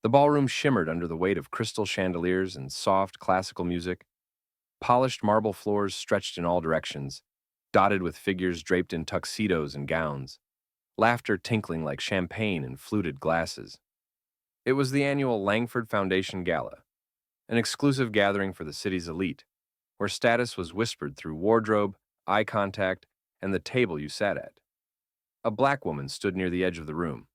The ballroom shimmered under the weight of crystal chandeliers and soft, classical music. Polished marble floors stretched in all directions, dotted with figures draped in tuxedos and gowns, laughter tinkling like champagne in fluted glasses. It was the annual Langford Foundation Gala, an exclusive gathering for the city's elite, where status was whispered through wardrobe, eye contact, and the table you sat at. A black woman stood near the edge of the room,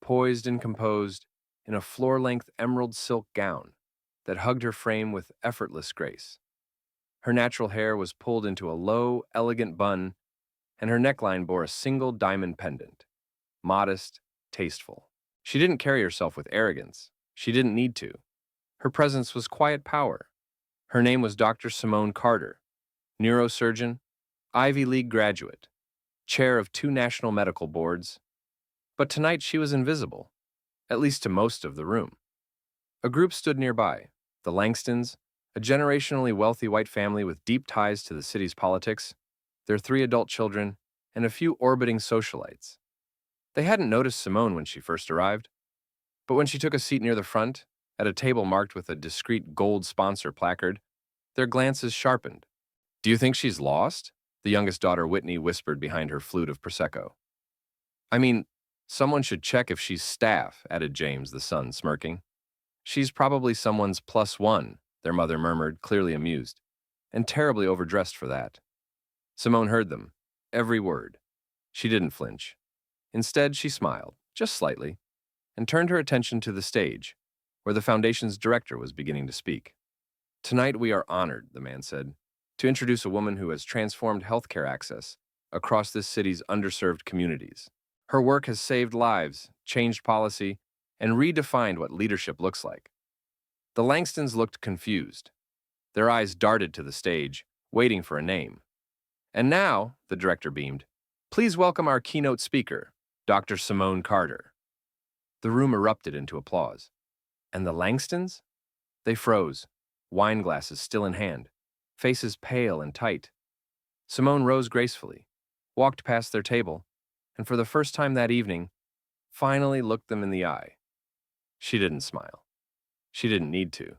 poised and composed, in a floor-length emerald silk gown that hugged her frame with effortless grace. Her natural hair was pulled into a low, elegant bun, and her neckline bore a single diamond pendant, modest, tasteful. She didn't carry herself with arrogance. She didn't need to. Her presence was quiet power. Her name was Dr. Simone Carter, neurosurgeon, Ivy League graduate, chair of 2 national medical boards. But tonight she was invisible, at least to most of the room. A group stood nearby, the Langstons, a generationally wealthy white family with deep ties to the city's politics, their 3 adult children, and a few orbiting socialites. They hadn't noticed Simone when she first arrived, but when she took a seat near the front, at a table marked with a discreet gold sponsor placard, their glances sharpened. "Do you think she's lost?" the youngest daughter Whitney whispered behind her flute of Prosecco. "I mean, someone should check if she's staff," added James, the son, smirking. "She's probably someone's +1, their mother murmured, clearly amused, and terribly overdressed for that. Simone heard them, every word. She didn't flinch. Instead, she smiled, just slightly, and turned her attention to the stage, where the Foundation's director was beginning to speak. "Tonight we are honored," the man said, "to introduce a woman who has transformed healthcare access across this city's underserved communities. Her work has saved lives, changed policy, and redefined what leadership looks like." The Langstons looked confused. Their eyes darted to the stage, waiting for a name. "And now," the director beamed, "please welcome our keynote speaker, Dr. Simone Carter." The room erupted into applause. And the Langstons? They froze, wine glasses still in hand, faces pale and tight. Simone rose gracefully, walked past their table, and for the first time that evening, finally looked them in the eye. She didn't smile. She didn't need to.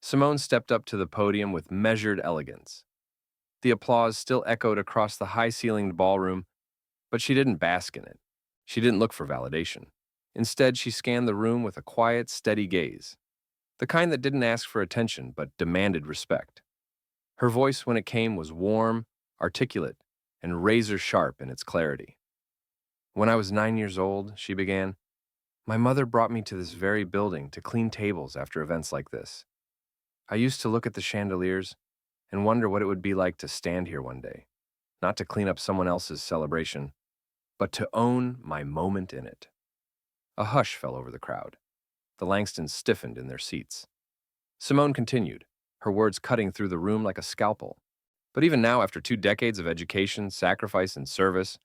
Simone stepped up to the podium with measured elegance. The applause still echoed across the high-ceilinged ballroom, but she didn't bask in it. She didn't look for validation. Instead, she scanned the room with a quiet, steady gaze, the kind that didn't ask for attention but demanded respect. Her voice, when it came, was warm, articulate, and razor-sharp in its clarity. "When I was 9 years old," she began, "my mother brought me to this very building to clean tables after events like this. I used to look at the chandeliers and wonder what it would be like to stand here one day, not to clean up someone else's celebration, but to own my moment in it." A hush fell over the crowd. The Langstons stiffened in their seats. Simone continued, her words cutting through the room like a scalpel. "But even now, after 2 decades of education, sacrifice, and service,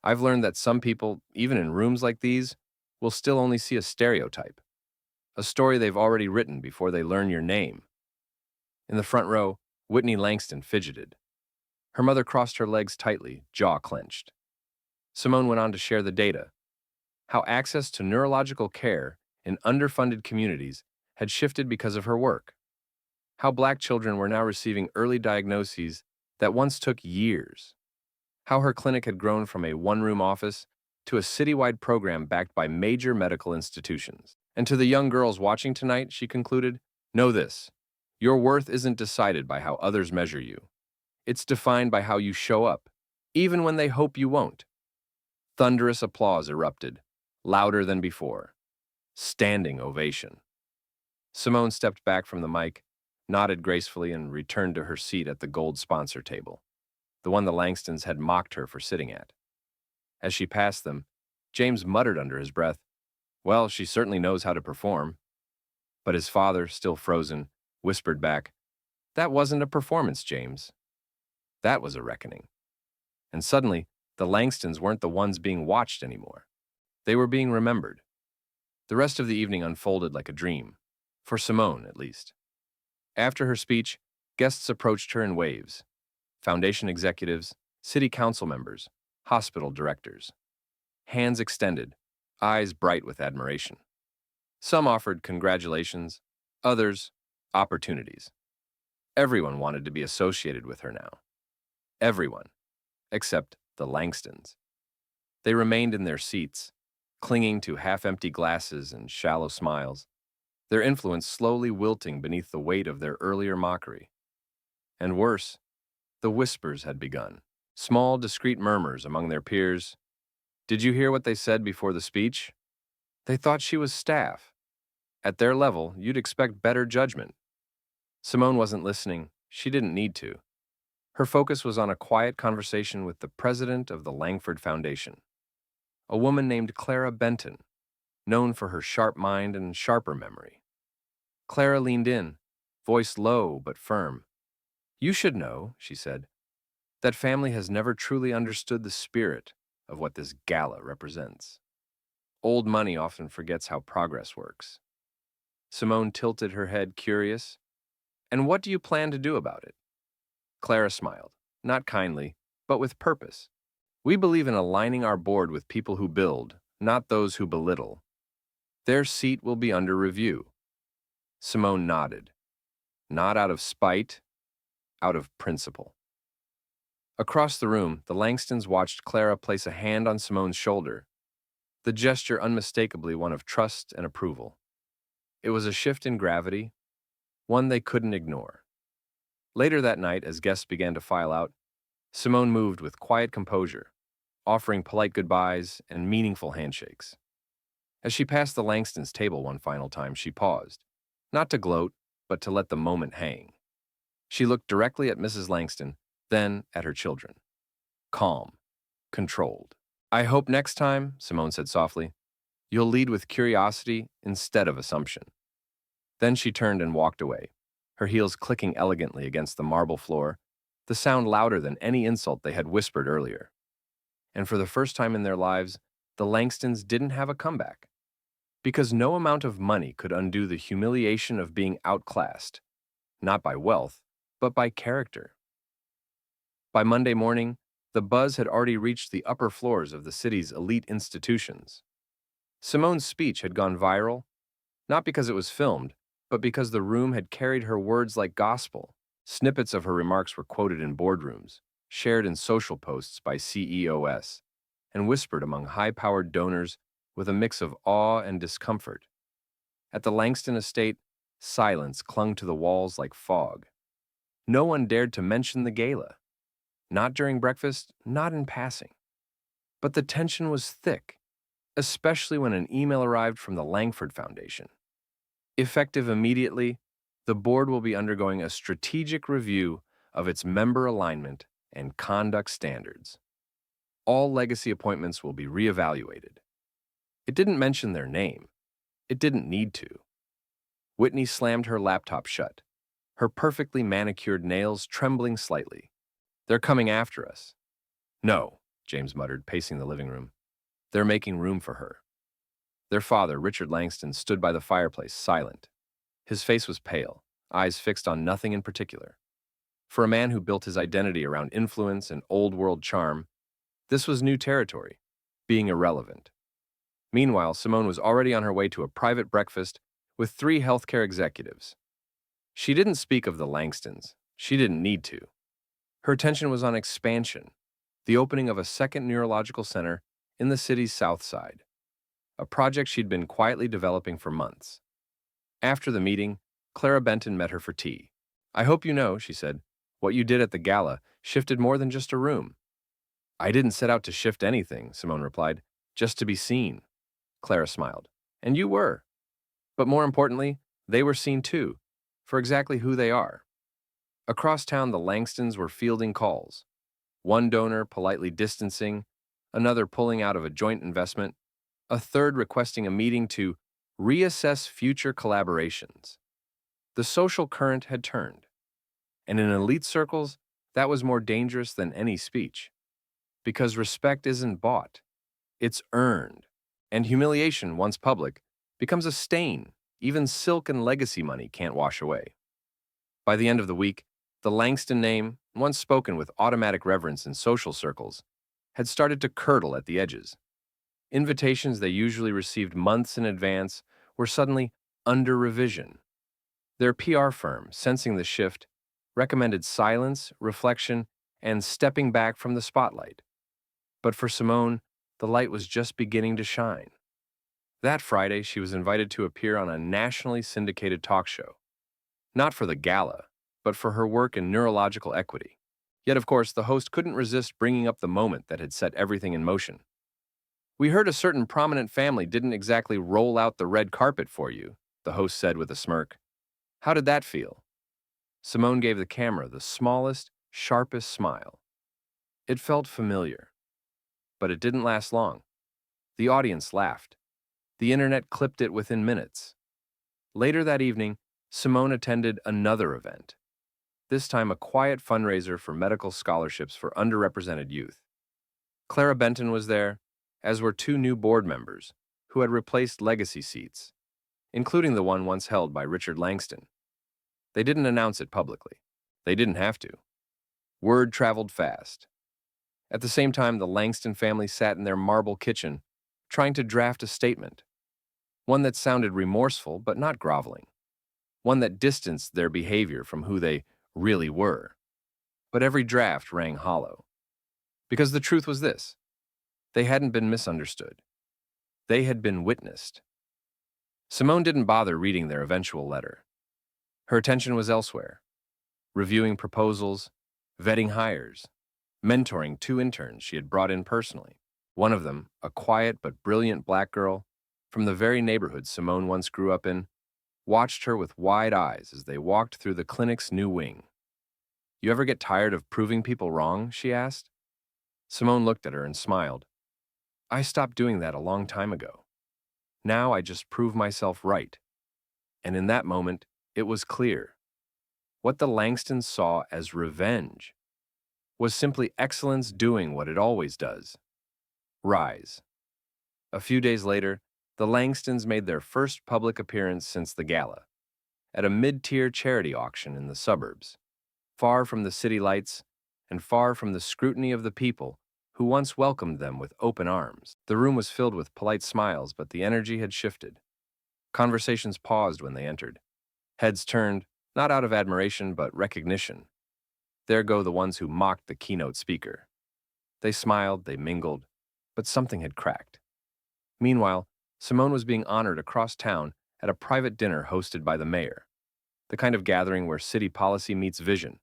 I've learned that some people, even in rooms like these, will still only see a stereotype, a story they've already written before they learn your name." In the front row, Whitney Langston fidgeted. Her mother crossed her legs tightly, jaw clenched. Simone went on to share the data, how access to neurological care in underfunded communities had shifted because of her work, how Black children were now receiving early diagnoses that once took years, how her clinic had grown from a one-room office to a citywide program backed by major medical institutions. And to the young girls watching tonight, she concluded, "Know this, your worth isn't decided by how others measure you. It's defined by how you show up, even when they hope you won't." Thunderous applause erupted, louder than before. Standing ovation. Simone stepped back from the mic, nodded gracefully, and returned to her seat at the gold sponsor table, the one the Langstons had mocked her for sitting at. As she passed them, James muttered under his breath, "Well, she certainly knows how to perform." But his father, still frozen, whispered back, "That wasn't a performance, James. That was a reckoning." And suddenly, the Langstons weren't the ones being watched anymore. They were being remembered. The rest of the evening unfolded like a dream, for Simone, at least. After her speech, guests approached her in waves. Foundation executives, city council members, hospital directors. Hands extended, eyes bright with admiration. Some offered congratulations, others, opportunities. Everyone wanted to be associated with her now. Everyone, except the Langstons. They remained in their seats, clinging to half-empty glasses and shallow smiles, their influence slowly wilting beneath the weight of their earlier mockery. And worse, the whispers had begun. Small, discreet murmurs among their peers. Did you hear what they said before the speech? They thought she was staff. At their level, you'd expect better judgment. Simone wasn't listening. She didn't need to. Her focus was on a quiet conversation with the president of the Langford Foundation, a woman named Clara Benton, known for her sharp mind and sharper memory. Clara leaned in, voice low but firm. You should know, she said, that family has never truly understood the spirit of what this gala represents. Old money often forgets how progress works. Simone tilted her head, curious. And what do you plan to do about it? Clara smiled, not kindly, but with purpose. We believe in aligning our board with people who build, not those who belittle. Their seat will be under review. Simone nodded. Not out of spite, out of principle. Across the room, the Langstons watched Clara place a hand on Simone's shoulder, the gesture unmistakably one of trust and approval. It was a shift in gravity, one they couldn't ignore. Later that night, as guests began to file out, Simone moved with quiet composure, offering polite goodbyes and meaningful handshakes. As she passed the Langstons' table one final time, she paused, not to gloat, but to let the moment hang. She looked directly at Mrs. Langston, then at her children. Calm, controlled. I hope next time, Simone said softly, you'll lead with curiosity instead of assumption. Then she turned and walked away, her heels clicking elegantly against the marble floor, the sound louder than any insult they had whispered earlier. And for the first time in their lives, the Langstons didn't have a comeback. Because no amount of money could undo the humiliation of being outclassed, not by wealth, but by character. By Monday morning, the buzz had already reached the upper floors of the city's elite institutions. Simone's speech had gone viral, not because it was filmed, but because the room had carried her words like gospel. Snippets of her remarks were quoted in boardrooms, shared in social posts by CEOs, and whispered among high-powered donors with a mix of awe and discomfort. At the Langston estate, silence clung to the walls like fog. No one dared to mention the gala. Not during breakfast, not in passing. But the tension was thick, especially when an email arrived from the Langford Foundation. Effective immediately, the board will be undergoing a strategic review of its member alignment and conduct standards. All legacy appointments will be reevaluated. It didn't mention their name. It didn't need to. Whitney slammed her laptop shut, her perfectly manicured nails trembling slightly. They're coming after us. No, James muttered, pacing the living room. They're making room for her. Their father, Richard Langston, stood by the fireplace, silent. His face was pale, eyes fixed on nothing in particular. For a man who built his identity around influence and old-world charm, this was new territory, being irrelevant. Meanwhile, Simone was already on her way to a private breakfast with 3 healthcare executives. She didn't speak of the Langstons. She didn't need to. Her attention was on expansion, the opening of a second neurological center in the city's south side, a project she'd been quietly developing for months. After the meeting, Clara Benton met her for tea. I hope you know, she said, what you did at the gala shifted more than just a room. I didn't set out to shift anything, Simone replied, just to be seen. Clara smiled. And you were. But more importantly, they were seen too, for exactly who they are. Across town, the Langstons were fielding calls. One donor politely distancing, another pulling out of a joint investment, a third requesting a meeting to reassess future collaborations. The social current had turned. And in elite circles, that was more dangerous than any speech. Because respect isn't bought, it's earned. And humiliation, once public, becomes a stain even silk and legacy money can't wash away. By the end of the week, the Langston name, once spoken with automatic reverence in social circles, had started to curdle at the edges. Invitations they usually received months in advance were suddenly under revision. Their PR firm, sensing the shift, recommended silence, reflection, and stepping back from the spotlight. But for Simone, the light was just beginning to shine. That Friday, she was invited to appear on a nationally syndicated talk show, not for the gala, but for her work in neurological equity. Yet, of course, the host couldn't resist bringing up the moment that had set everything in motion. "We heard a certain prominent family didn't exactly roll out the red carpet for you," the host said with a smirk. "How did that feel?" Simone gave the camera the smallest, sharpest smile. It felt familiar, but it didn't last long. The audience laughed. The internet clipped it within minutes. Later that evening, Simone attended another event, this time a quiet fundraiser for medical scholarships for underrepresented youth. Clara Benton was there, as were two new board members, who had replaced legacy seats, including the one once held by Richard Langston. They didn't announce it publicly. They didn't have to. Word traveled fast. At the same time, the Langston family sat in their marble kitchen, trying to draft a statement, one that sounded remorseful but not groveling, one that distanced their behavior from who they really were. But every draft rang hollow. Because the truth was this: they hadn't been misunderstood. They had been witnessed. Simone didn't bother reading their eventual letter. Her attention was elsewhere, reviewing proposals, vetting hires, mentoring two interns she had brought in personally. One of them, a quiet but brilliant black girl from the very neighborhood Simone once grew up in, watched her with wide eyes as they walked through the clinic's new wing. "You ever get tired of proving people wrong?" she asked. Simone looked at her and smiled. "I stopped doing that a long time ago. Now I just prove myself right." And in that moment, it was clear. What the Langstons saw as revenge was simply excellence doing what it always does: rise. A few days later, the Langstons made their first public appearance since the gala, at a mid-tier charity auction in the suburbs, far from the city lights and far from the scrutiny of the people who once welcomed them with open arms. The room was filled with polite smiles, but the energy had shifted. Conversations paused when they entered. Heads turned, not out of admiration, but recognition. There go the ones who mocked the keynote speaker. They smiled, they mingled, but something had cracked. Meanwhile, Simone was being honored across town at a private dinner hosted by the mayor, the kind of gathering where city policy meets vision,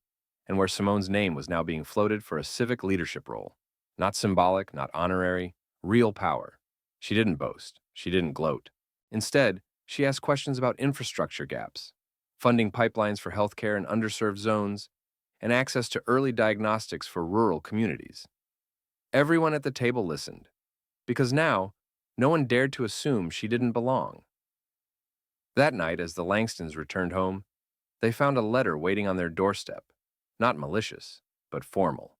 and where Simone's name was now being floated for a civic leadership role. Not symbolic, not honorary, real power. She didn't boast. She didn't gloat. Instead, she asked questions about infrastructure gaps, funding pipelines for healthcare in underserved zones, and access to early diagnostics for rural communities. Everyone at the table listened, because now, no one dared to assume she didn't belong. That night, as the Langstons returned home, they found a letter waiting on their doorstep, not malicious, but formal.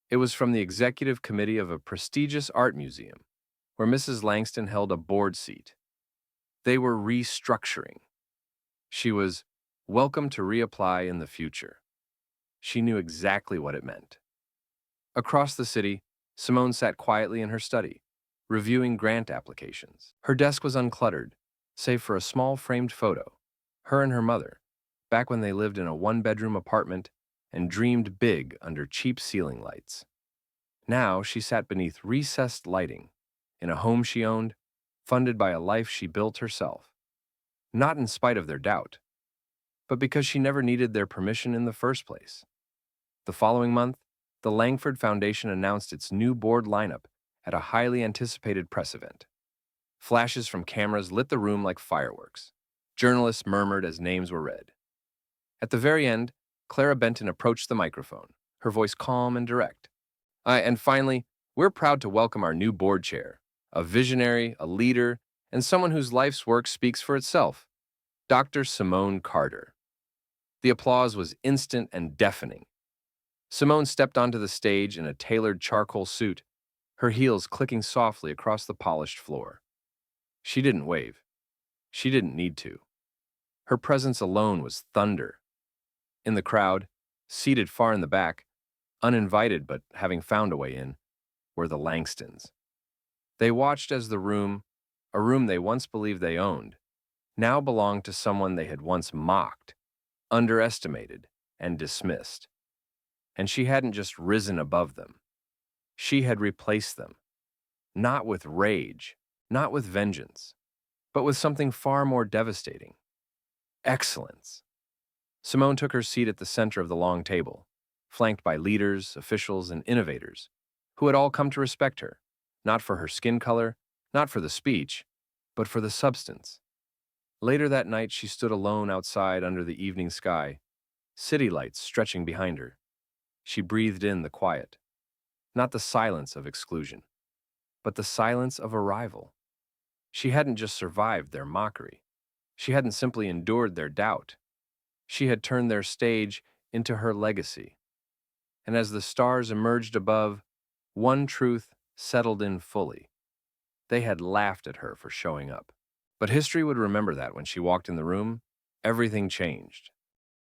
It was from the executive committee of a prestigious art museum, where Mrs. Langston held a board seat. They were restructuring. She was welcome to reapply in the future. She knew exactly what it meant. Across the city, Simone sat quietly in her study, reviewing grant applications. Her desk was uncluttered, save for a small framed photo, her and her mother, back when they lived in a one-bedroom apartment and dreamed big under cheap ceiling lights. Now she sat beneath recessed lighting, in a home she owned, funded by a life she built herself. Not in spite of their doubt, but because she never needed their permission in the first place. The following month, the Langford Foundation announced its new board lineup at a highly anticipated press event. Flashes from cameras lit the room like fireworks. Journalists murmured as names were read. At the very end, Clara Benton approached the microphone, her voice calm and direct. And finally, we're proud to welcome our new board chair, a visionary, a leader, and someone whose life's work speaks for itself, Dr. Simone Carter. The applause was instant and deafening. Simone stepped onto the stage in a tailored charcoal suit, her heels clicking softly across the polished floor. She didn't wave. She didn't need to. Her presence alone was thunder. In the crowd, seated far in the back, uninvited but having found a way in, were the Langstons. They watched as the room, a room they once believed they owned, now belonged to someone they had once mocked, underestimated, and dismissed. And she hadn't just risen above them. She had replaced them, not with rage, not with vengeance, but with something far more devastating: excellence. Simone took her seat at the center of the long table, flanked by leaders, officials, and innovators who had all come to respect her, not for her skin color, not for the speech, but for the substance. Later that night, she stood alone outside under the evening sky, city lights stretching behind her. She breathed in the quiet, not the silence of exclusion, but the silence of arrival. She hadn't just survived their mockery. She hadn't simply endured their doubt. She had turned their stage into her legacy. And as the stars emerged above, one truth settled in fully. They had laughed at her for showing up. But history would remember that when she walked in the room, everything changed.